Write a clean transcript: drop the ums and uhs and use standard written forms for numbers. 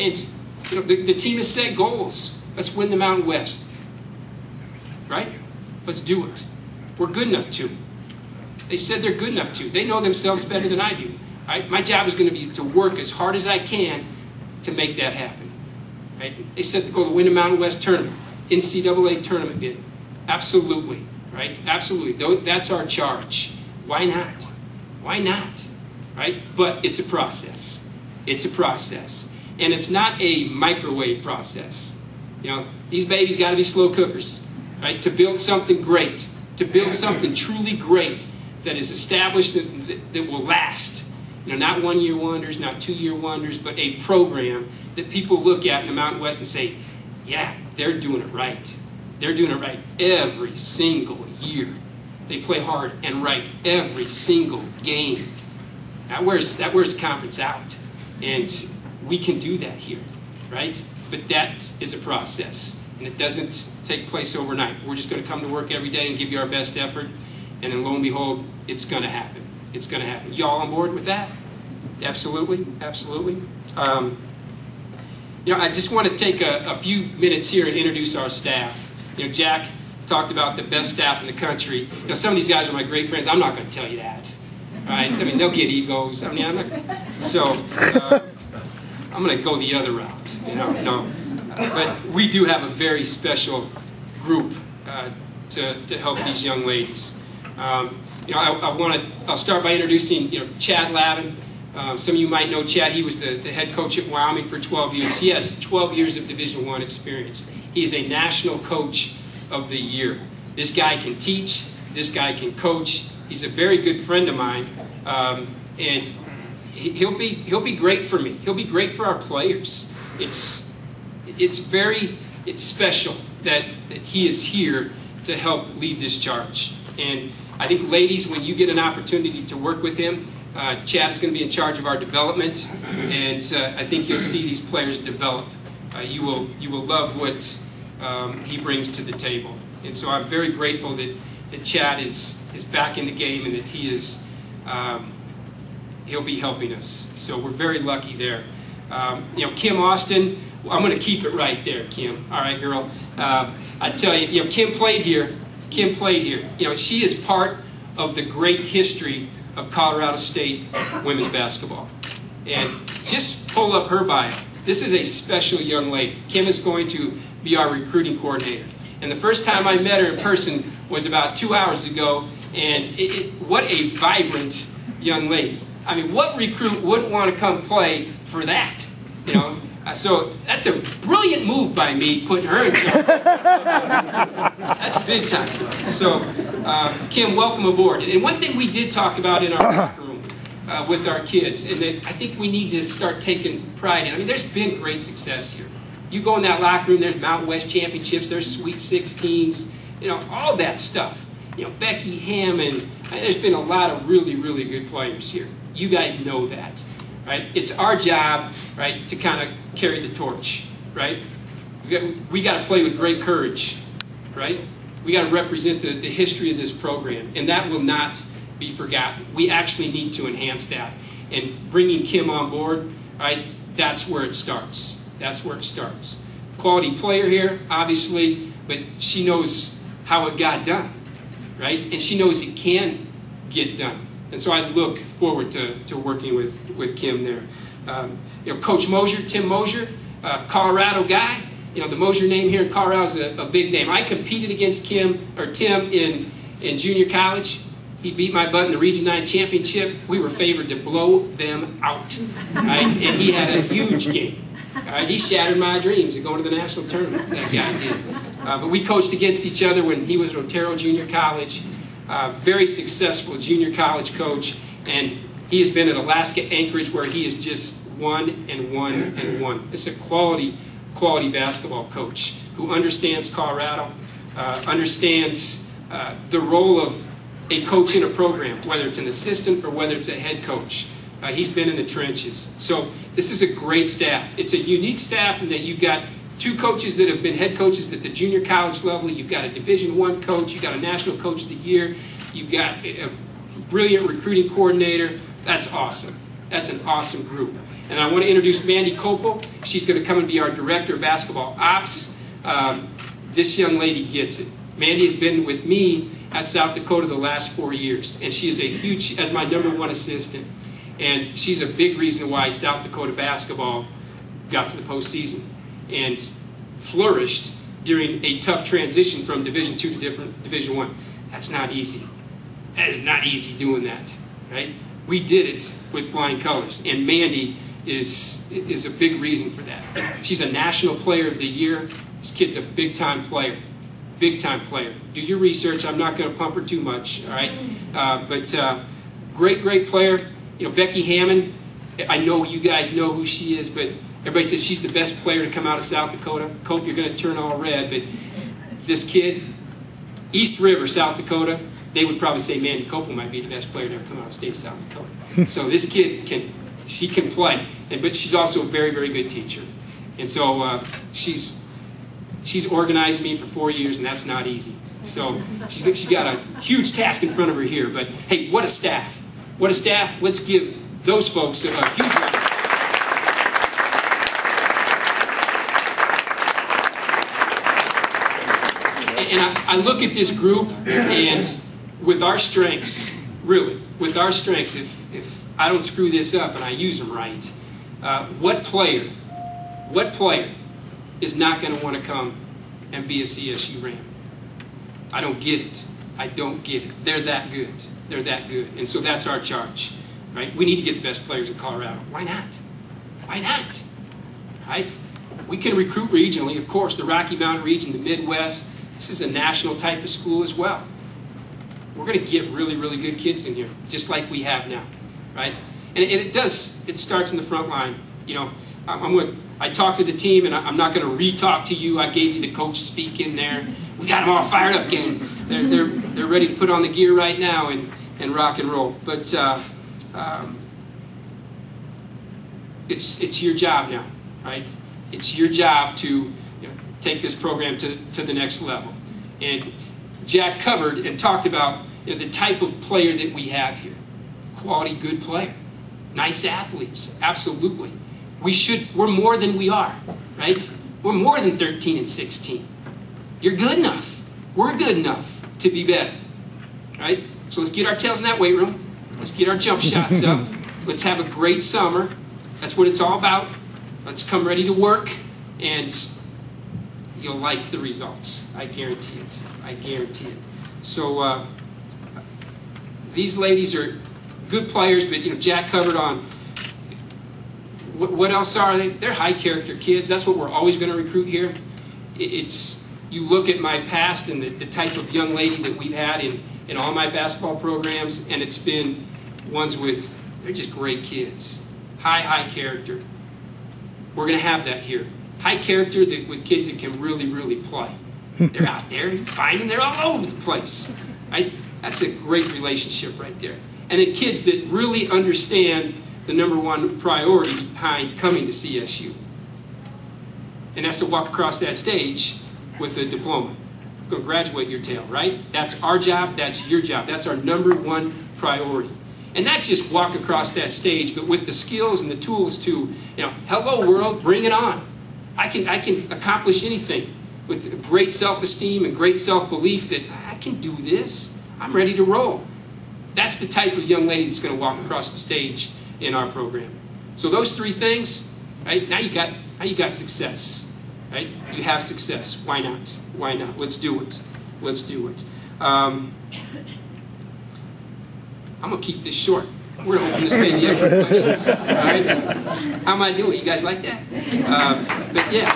And you know, the team has set goals. Let's win the Mountain West. Right? Let's do it. We're good enough to. They said they're good enough to. They know themselves better than I do. Right? My job is going to be to work as hard as I can to make that happen. Right? They said to go to win the Mountain West tournament, NCAA tournament bid. Absolutely. Right? Absolutely. That's our charge. Why not? Why not? Right? But it's a process. It's a process. And it's not a microwave process. You know, these babies got to be slow cookers. Right? To build something great, to build something truly great that is established, that will last. You know, not one-year wonders, not two-year wonders, but a program that people look at in the Mountain West and say, yeah, they're doing it right. They're doing it right every single year. They play hard and right every single game. That wears the conference out. And we can do that here, right? But that is a process, and it doesn't take place overnight. We're just going to come to work every day and give you our best effort, and then lo and behold, it's going to happen. It's going to happen. Y'all on board with that? Absolutely, absolutely. You know, I just want to take a few minutes here and introduce our staff. You know, Jack talked about the best staff in the country. You know, some of these guys are my great friends. I'm not going to tell you that. Right? I mean, they'll get egos. I mean, I'm not. So I'm going to go the other route. You know, no. But we do have a very special group to help these young ladies. You know, I'll start by introducing, you know, Chad Lavin. Some of you might know Chad. He was the head coach at Wyoming for 12 years. He has 12 years of Division I experience. He is a National Coach of the Year. This guy can teach. This guy can coach. He's a very good friend of mine, and he'll be great for me. He'll be great for our players. It's special that he is here to help lead this charge. And I think, ladies, when you get an opportunity to work with him, Chad is going to be in charge of our development, and I think you'll see these players develop. You will love what he brings to the table. And so I'm very grateful that Chad is back in the game and that he'll be helping us. So we're very lucky there. You know, Kim Austin, I'm going to keep it right there, Kim. All right, girl. I tell you, you know, Kim played here. Kim played here. You know, she is part of the great history of Colorado State women's basketball. And just pull up her bio. This is a special young lady. Kim is going to be our recruiting coordinator. And the first time I met her in person was about 2 hours ago, and what a vibrant young lady. I mean, what recruit wouldn't want to come play for that? You know, so that's a brilliant move by me, putting her in charge. That's big time. So, Kim, welcome aboard. And one thing we did talk about in our locker room with our kids, and that I think we need to start taking pride in. I mean, there's been great success here. You go in that locker room, there's Mountain West championships, there's Sweet 16s, you know, all that stuff. You know, Becky Hammond. I mean, there's been a lot of really, really good players here. You guys know that, right? It's our job, right, to kind of carry the torch, right? We got to play with great courage, right? We got to represent the history of this program, and that will not be forgotten. We actually need to enhance that. And bringing Kim on board, right, that's where it starts. That's where it starts. Quality player here, obviously, but she knows how it got done, right? And she knows it can get done. And so I look forward to working with Kim there. You know, Coach Mosier, Tim Mosier, Colorado guy. You know, the Mosier name here in Colorado is a big name. I competed against Tim in junior college. He beat my butt in the Region 9 championship. We were favored to blow them out, right? And he had a huge game. All right, he shattered my dreams of going to the national tournament. That guy did. But we coached against each other when he was at Otero Junior College. Very successful junior college coach, and he has been at Alaska Anchorage, where he is just won and won and won. It's a quality basketball coach who understands Colorado, understands the role of a coach in a program, whether it's an assistant or whether it's a head coach. He's been in the trenches. So this is a great staff. It's a unique staff in that you've got two coaches that have been head coaches at the junior college level. You've got a Division I coach. You've got a National Coach of the Year. You've got a brilliant recruiting coordinator. That's awesome. That's an awesome group. And I want to introduce Mandy Copel. She's going to come and be our Director of Basketball Ops. This young lady gets it. Mandy has been with me at South Dakota the last 4 years, and she is a huge, as my #1 assistant. And she's a big reason why South Dakota basketball got to the postseason and flourished during a tough transition from Division II to Division I. That's not easy. That is not easy doing that, right? We did it with flying colors, and Mandy is a big reason for that. She's a National Player of the Year. This kid's a big-time player. Big-time player. Do your research. I'm not going to pump her too much, all right? But great player. You know, Becky Hammond, I know you guys know who she is, but everybody says she's the best player to come out of South Dakota. Cope, you're going to turn all red, but this kid, East River, South Dakota, they would probably say Mandy Copel might be the best player to ever come out of the state of South Dakota. So this kid can play, but she's also a very, very good teacher. And so she's organized me for 4 years, and that's not easy. So she's got a huge task in front of her here. But hey, what a staff! What a staff! Let's give those folks a huge round. And I look at this group, and with our strengths, really, with our strengths, if I don't screw this up and I use them right, what player is not going to want to come and be a CSU Ram? I don't get it. I don't get it. They're that good. They're that good. And so that's our charge, right? We need to get the best players in Colorado. Why not? Why not? Right? We can recruit regionally, of course, the Rocky Mountain region, the Midwest. This is a national type of school as well. We're going to get really, really good kids in here, just like we have now, right? And it starts in the front line. You know, I talked to the team, and I'm not going to re-talk to you. I gave you the coach speak in there. We got them all fired up, gang. They're ready to put on the gear right now and rock and roll. But it's your job now, right? It's your job to take this program to the next level. And Jack covered and talked about the type of player that we have here. Quality, good player. Nice athletes, absolutely. We're more than we are, right? We're more than 13 and 16. You're good enough. We're good enough to be better, right? So let's get our tails in that weight room. Let's get our jump shots up. Let's have a great summer. That's what it's all about. Let's come ready to work, and you'll like the results. I guarantee it. I guarantee it. So these ladies are good players, but Jack covered on what else are they? They're high character kids. That's what we're always going to recruit here. You look at my past and the type of young lady that we've had in all my basketball programs, and it's been ones they're just great kids. High character. We're going to have that here. High character with kids that can really, really play. They're out there, you find them, they're all over the place. Right? That's a great relationship right there. And then kids that really understand the #1 priority behind coming to CSU. And that's to walk across that stage with a diploma. Go graduate your tail, right? That's our job, that's your job. That's our #1 priority. And not just walk across that stage, but with the skills and the tools to, hello world, bring it on. I can accomplish anything with great self-esteem and great self-belief that I can do this. I'm ready to roll. That's the type of young lady that's going to walk across the stage in our program. So those 3 things, right? Now you got success, right? You have success. Why not? Why not? Let's do it. Let's do it. I'm gonna keep this short. We're gonna open this baby up for questions. All right? How am I doing? You guys like that? But yeah.